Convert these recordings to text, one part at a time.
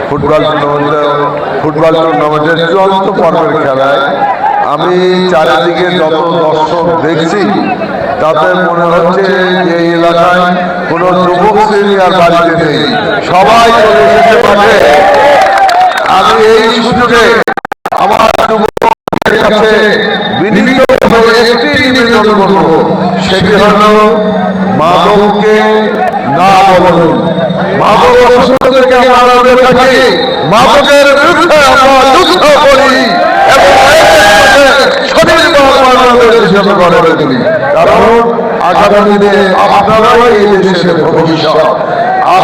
Football টুর্নামেন্টের চূড়ান্ত পর্বের খেলায় আমি চারিদিকে যত দর্শক দেখছি তাতে মনে হচ্ছে যে এই এলাকায় কোনো যুবক শ্রেণী আর বাড়িতে নেই, সবাই চলে এসেছে মাঠে। আমি এই সুযোগে আমার যুবকদের কাছে বিনীতভাবে একটি নিবেদন করব, সেটি হল মাদককে না বলুন। মাদক অসুস্থদেরকে আমরা বলে থাকি, মাদকের বিরুদ্ধে আমরা যুদ্ধ করি এবং গড়ে তুলি। কারণ আগামী দিনে আপনারাই এই দেশের ভবিষ্যৎ,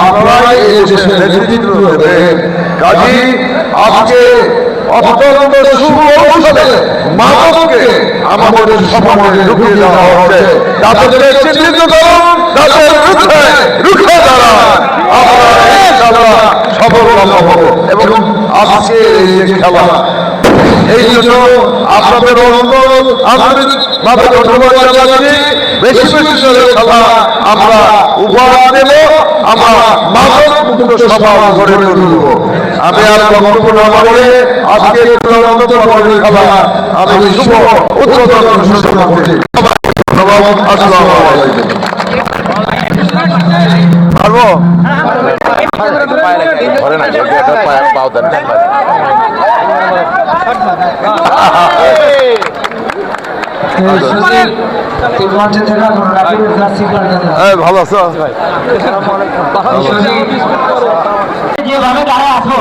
আপনারাই এই দেশের নেতৃত্ব দেবেন। কাজী আজকে অত্যন্ত শুভ ঔষধে মাদককে আমাদের সমাজে ঢুকিয়ে দেওয়া হচ্ছে। তাদেরকে চিহ্নিত করুন, তাদের বিরুদ্ধে রুখে দাঁড়ান, আমরা ইনশাআল্লাহ সফল হব। এবং আজকে এই যে খেলা, এই জন্য আপনাদের অনুরোধ আন্তরিকভাবে ধন্যবাদ জানাচ্ছি। বেশি বেশি করে খেলা আমরা উপহার দেব, আমরা মাদক মুক্ত সমাজ গড়ে তুলব। আমি আর বক্তব্য না বলে আজকে খেলা আমি শুভ উদ্বোধন ঘোষণা করছি। আসসালামু আলাইকুম। পারবো ভালো আছো? যেভাবে দাঁড়ায় আসো